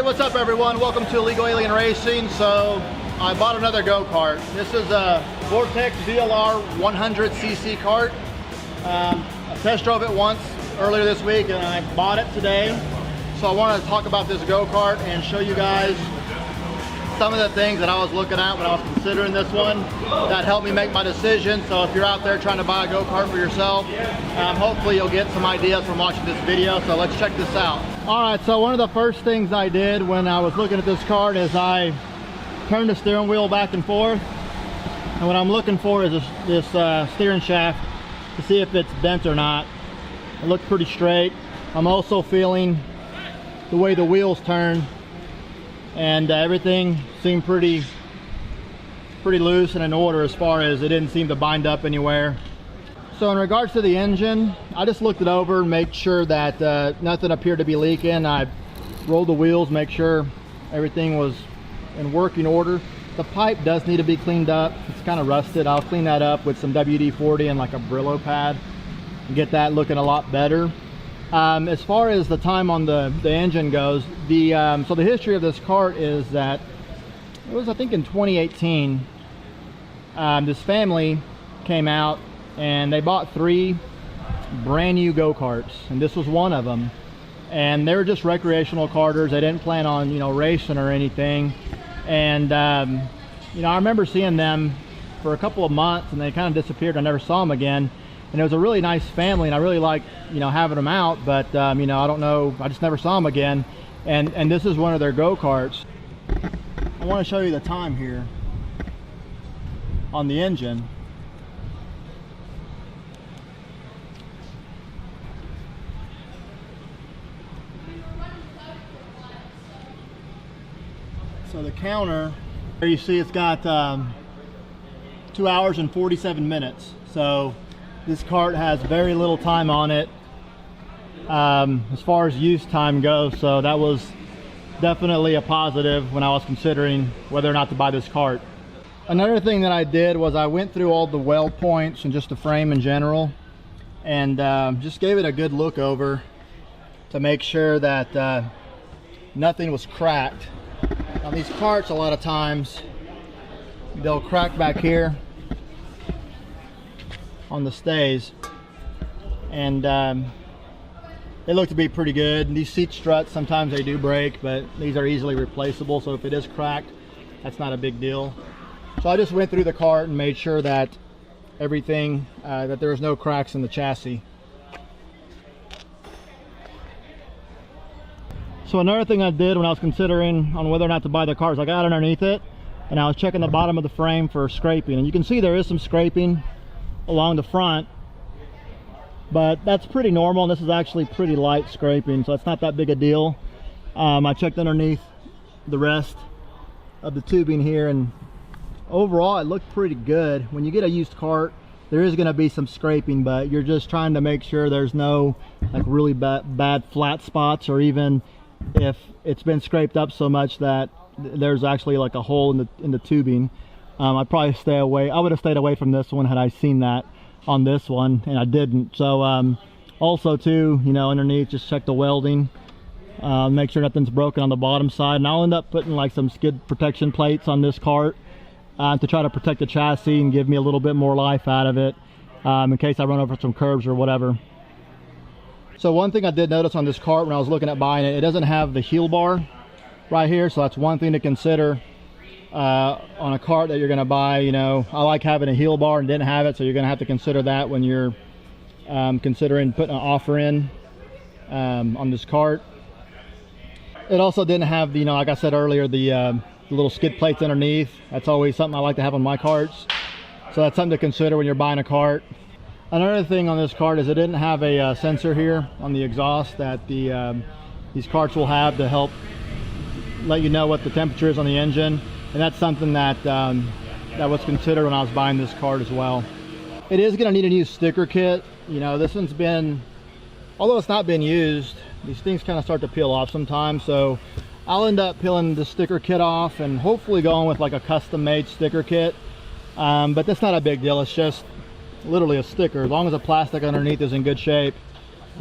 what's up everyone? Welcome to Illegal Alien Racing. So I bought another go-kart. This is a Vortex VLR 100cc kart. I test drove it once earlier this week and I bought it today. So I wanted to talk about this go-kart and show you guys some of the things that I was looking at when I was considering this one that helped me make my decision. So if you're out there trying to buy a go-kart for yourself, hopefully you'll get some ideas from watching this video. So let's check this out. All right, so one of the first things I did when I was looking at this kart is I turned the steering wheel back and forth. And what I'm looking for is this steering shaft to see if it's bent or not. It looked pretty straight. I'm also feeling the way the wheels turn, and everything seemed pretty loose and in order, as far as it didn't seem to bind up anywhere. So in regards to the engine, I just looked it over and made sure that nothing appeared to be leaking. I rolled the wheels, make sure everything was in working order. The pipe does need to be cleaned up. It's kind of rusted. I'll clean that up with some WD-40 and like a Brillo pad and get that looking a lot better. As far as the time on the engine goes, so the history of this kart is that it was, I think, in 2018, this family came out and they bought 3 brand new go-karts, and this was one of them. And they were just recreational karters. They didn't plan on, you know, racing or anything. And you know, I remember seeing them for a couple of months and they kind of disappeared. I never saw them again. And it was a really nice family, and I really liked, you know, having them out, but you know, I don't know, I just never saw them again. And this is one of their go-karts. I want to show you the time here on the engine. So the counter, there you see it's got 2 hours and 47 minutes. So this kart has very little time on it as far as use time goes. So that was definitely a positive when I was considering whether or not to buy this kart. Another thing that I did was I went through all the weld points and just the frame in general, and just gave it a good look over to make sure that nothing was cracked. On these karts, a lot of times they'll crack back here on the stays, and they look to be pretty good. And these seat struts, sometimes they do break, but these are easily replaceable, so if it is cracked, that's not a big deal. So I just went through the kart and made sure that everything, that there was no cracks in the chassis. So another thing I did when I was considering on whether or not to buy the kart is I got underneath it and I was checking the bottom of the frame for scraping, and you can see there is some scraping along the front, but that's pretty normal, and this is actually pretty light scraping, so it's not that big a deal. I checked underneath the rest of the tubing here, and overall it looked pretty good. When you get a used kart, there is going to be some scraping, but you're just trying to make sure there's no like really bad flat spots, or even if it's been scraped up so much that there's actually like a hole in the tubing. I'd probably stay away. I would have stayed away from this one had I seen that on this one, and I didn't. So also too, you know, underneath, just check the welding, make sure nothing's broken on the bottom side. And I'll end up putting like some skid protection plates on this kart to try to protect the chassis and give me a little bit more life out of it, in case I run over some curbs or whatever. So one thing I did notice on this kart when I was looking at buying it, it doesn't have the heel bar right here, so that's one thing to consider on a kart that you're going to buy. You know, I like having a heel bar and didn't have it, so you're going to have to consider that when you're considering putting an offer in on this kart. It also didn't have, you know, like I said earlier, the little skid plates underneath. That's always something I like to have on my karts, so that's something to consider when you're buying a kart. Another thing on this kart is it didn't have a sensor here on the exhaust that these karts will have to help let you know what the temperature is on the engine, and that's something that that was considered when I was buying this kart as well. It is going to need a new sticker kit. You know, this one's been, although it's not been used, these things kind of start to peel off sometimes, so I'll end up peeling the sticker kit off and hopefully going with like a custom made sticker kit, but that's not a big deal. It's just literally a sticker. As long as the plastic underneath is in good shape,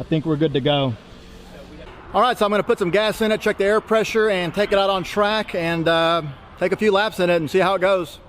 I think we're good to go. All right, so I'm going to put some gas in it, check the air pressure, and take it out on track and take a few laps in it and see how it goes.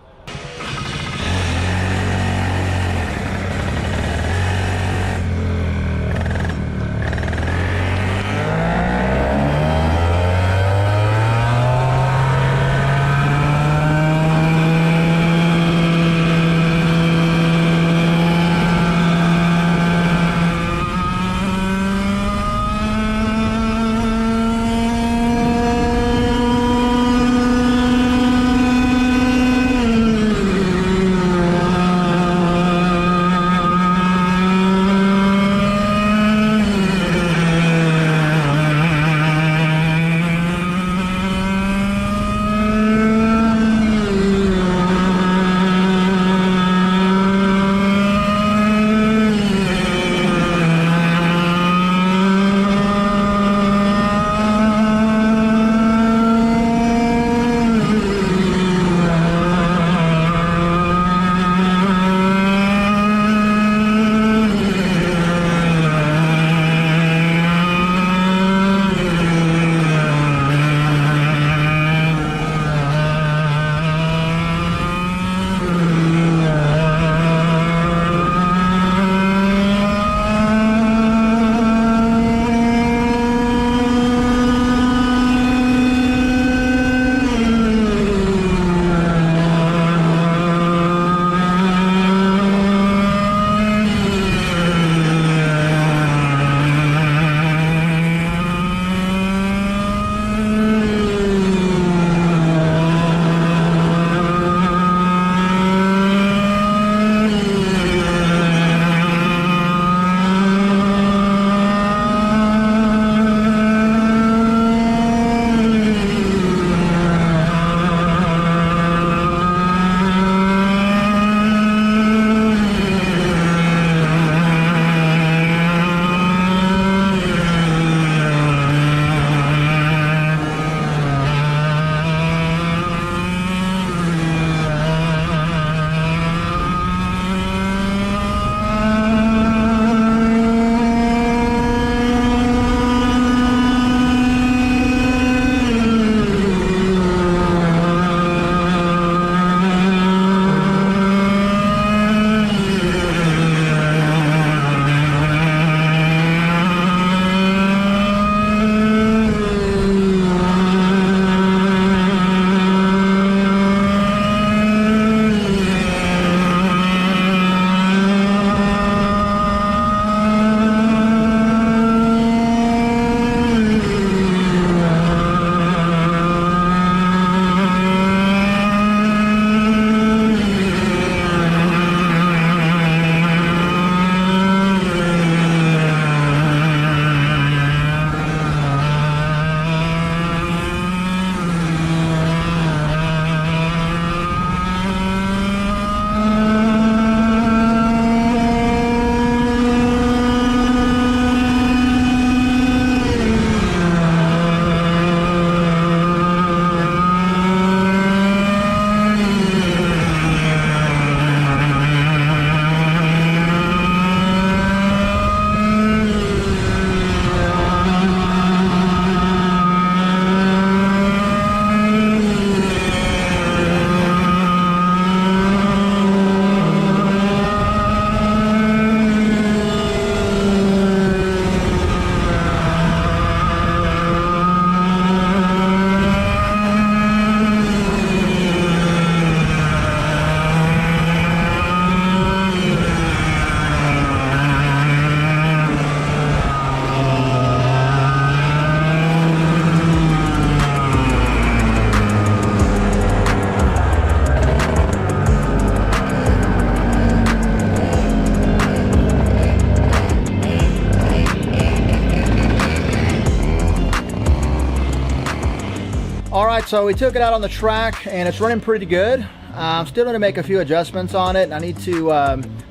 All right, so we took it out on the track and it's running pretty good. I'm still going to make a few adjustments on it. I need to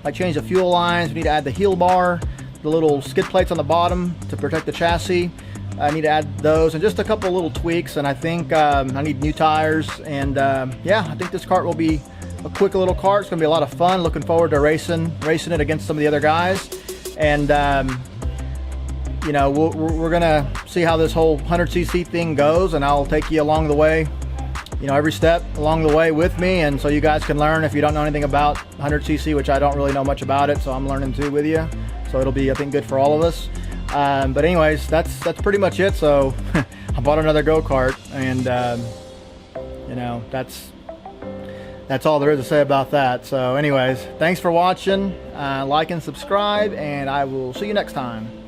like change the fuel lines. We need to add the heel bar, the little skid plates on the bottom to protect the chassis. I need to add those and just a couple little tweaks, and I think I need new tires, and yeah, I think this kart will be a quick little kart. It's going to be a lot of fun. Looking forward to racing it against some of the other guys. And you know, we're gonna see how this whole 100cc thing goes, and I'll take you along the way, you know, every step along the way with me, and so you guys can learn if you don't know anything about 100cc, which I don't really know much about it, so I'm learning too with you. So it'll be, I think, good for all of us. But anyways, that's pretty much it. So I bought another go-kart, and you know, that's all there is to say about that. So anyways, thanks for watching. Like and subscribe, and I will see you next time.